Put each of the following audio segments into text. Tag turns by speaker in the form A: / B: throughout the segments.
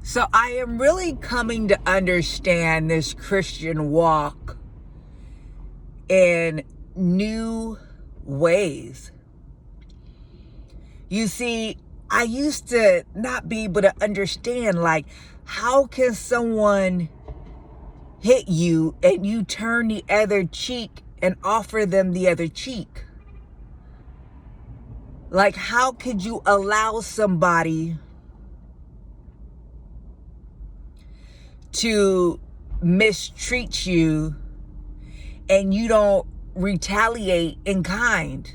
A: So I am really coming to understand this Christian walk in new ways. You see, I used to not be able to understand, like, how can someone hit you and you turn the other cheek and offer them the other cheek? Like, how could you allow somebody to mistreat you and you don't retaliate in kind?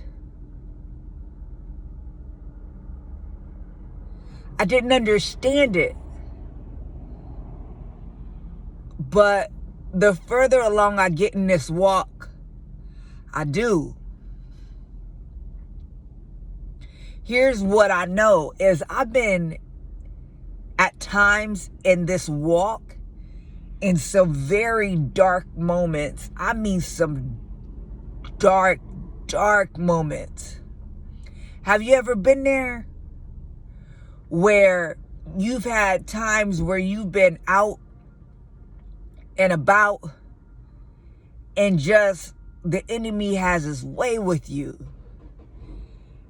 A: I didn't understand it. But the further along I get in this walk, I do. Here's what I know is I've been at times in this walk in some very dark moments. I mean, some dark moments. Have you ever been there where you've had times where you've been out and about and just the enemy has his way with you,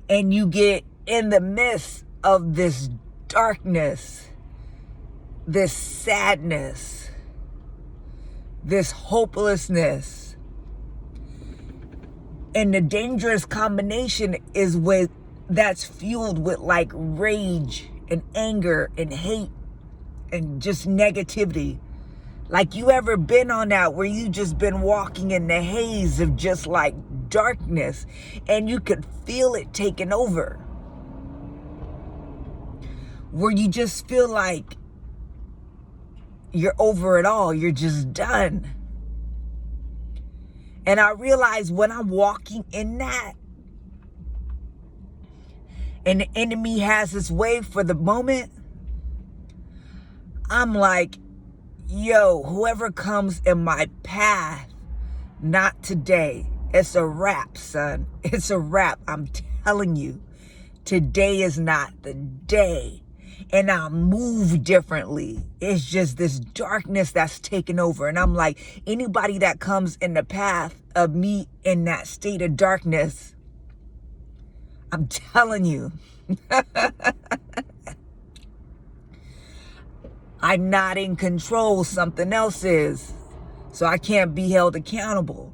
A: and you get in the midst of this darkness, this sadness, this hopelessness, and the dangerous combination is with that's fueled with like rage and anger and hate and just negativity. Like, you ever been on that where you just been walking in the haze of just like darkness and you could feel it taking over, where you just feel like you're over it all, you're just done. And I realize when I'm walking in that and the enemy has his way for the moment, I'm like, yo, whoever comes in my path, not today. It's a wrap, son. It's a wrap. I'm telling you, today is not the day. And I'll move differently. It's just this darkness that's taken over. And I'm like, anybody that comes in the path of me in that state of darkness, I'm telling you, I'm not in control. Something else is. So I can't be held accountable.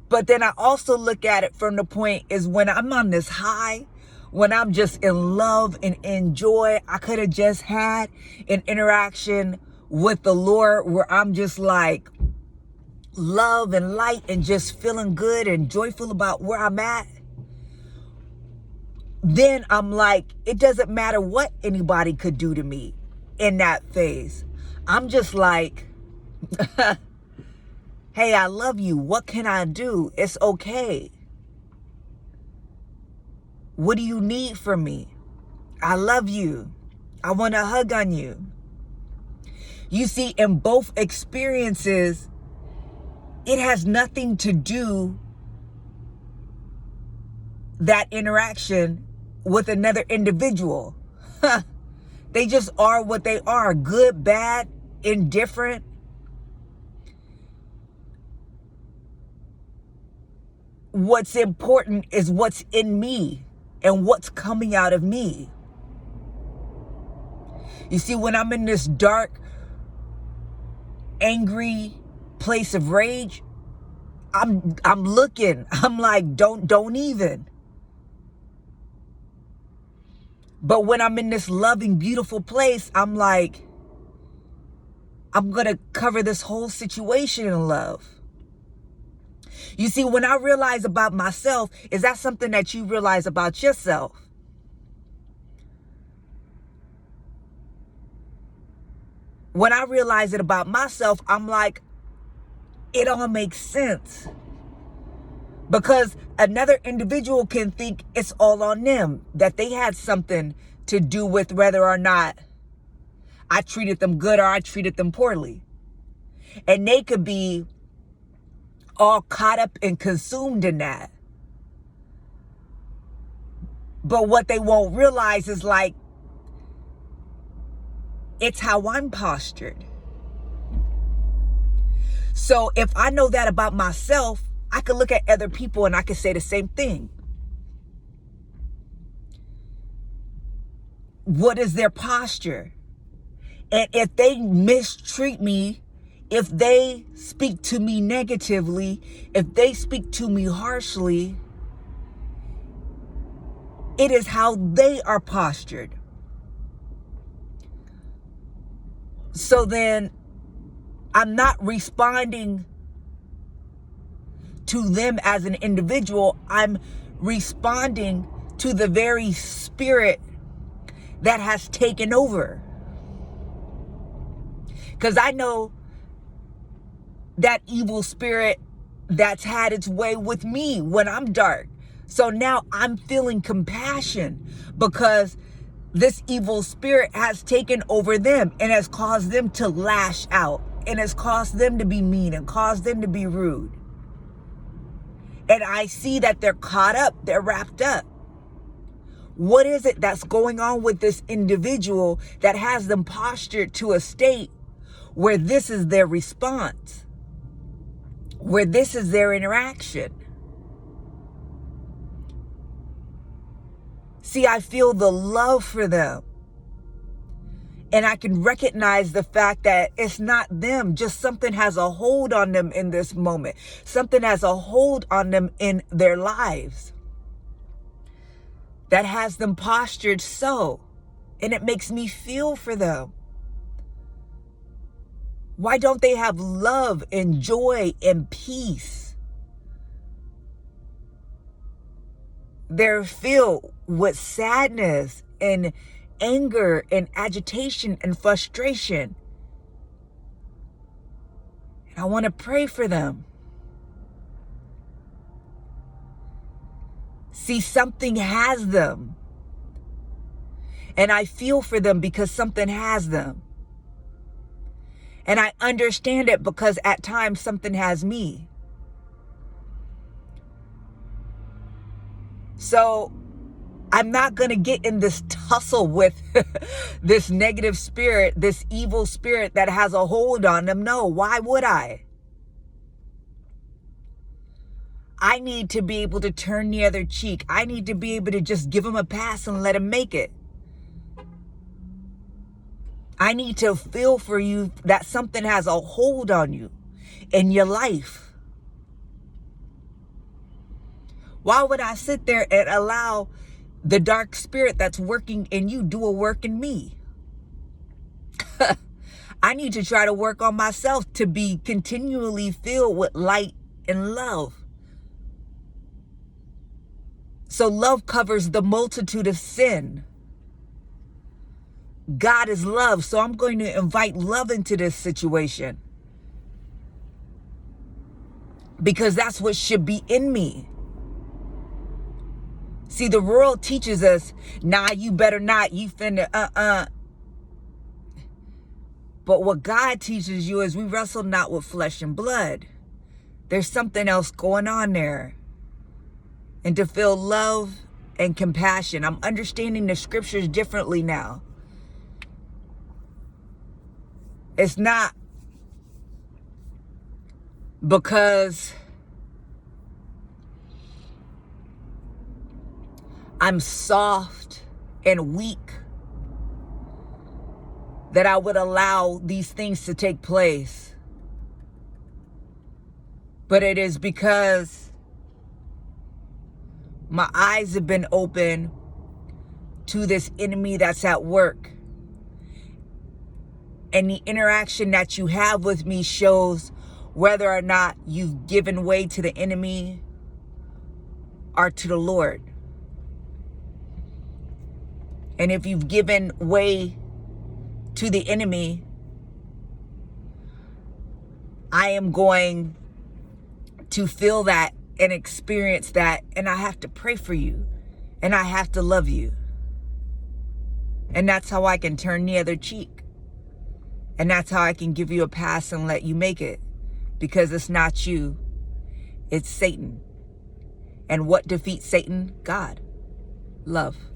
A: But then I also look at it from the point is when I'm on this high, when I'm just in love and in joy, I could have just had an interaction with the Lord where I'm just like love and light and just feeling good and joyful about where I'm at. Then I'm like, it doesn't matter what anybody could do to me in that phase. I'm just like, hey, I love you. What can I do? It's okay. What do you need from me? I love you. I want to hug on you. You see, in both experiences, it has nothing to do, that interaction, with another individual. They just are what they are. Good, bad, indifferent. What's important is what's in me and what's coming out of me. You see, when I'm in this dark, angry place of rage, I'm looking. I'm like, don't even. But when I'm in this loving, beautiful place, I'm like, I'm going to cover this whole situation in love. You see, when I realize about myself, is that something that you realize about yourself? When I realize it about myself, I'm like, it all makes sense. Because another individual can think it's all on them, that they had something to do with whether or not I treated them good or I treated them poorly. And they could be all caught up and consumed in that. But what they won't realize is like, it's how I'm postured. So if I know that about myself, I could look at other people and I could say the same thing. What is their posture? And if they mistreat me, if they speak to me negatively, if they speak to me harshly, it is how they are postured. So then I'm not responding to them as an individual. I'm responding to the very spirit that has taken over. Because I know that evil spirit that's had its way with me when I'm dark. So now I'm feeling compassion because this evil spirit has taken over them and has caused them to lash out and has caused them to be mean and caused them to be rude. And I see that they're caught up, they're wrapped up. What is it that's going on with this individual that has them postured to a state where this is their response, where this is their interaction? See, I feel the love for them. And I can recognize the fact that it's not them, just something has a hold on them in this moment. Something has a hold on them in their lives that has them postured so. And it makes me feel for them. Why don't they have love and joy and peace? They're filled with sadness and anger and agitation and frustration. And I want to pray for them. See, something has them. And I feel for them because something has them. And I understand it because at times something has me. So I'm not going to get in this tussle with this negative spirit, this evil spirit that has a hold on them. No, why would I? I need to be able to turn the other cheek. I need to be able to just give them a pass and let them make it. I need to feel for you that something has a hold on you in your life. Why would I sit there and allow the dark spirit that's working in you do a work in me? I need to try to work on myself to be continually filled with light and love. So love covers the multitude of sin. God is love, so I'm going to invite love into this situation. Because that's what should be in me. See, the world teaches us, nah, you better not, you finna, But what God teaches you is we wrestle not with flesh and blood. There's something else going on there. And to feel love and compassion. I'm understanding the scriptures differently now. It's not because I'm soft and weak that I would allow these things to take place. But it is because my eyes have been open to this enemy that's at work. And the interaction that you have with me shows whether or not you've given way to the enemy or to the Lord. And if you've given way to the enemy, I am going to feel that and experience that. And I have to pray for you. And I have to love you. And that's how I can turn the other cheek. And that's how I can give you a pass and let you make it. Because it's not you. It's Satan. And what defeats Satan? God. Love.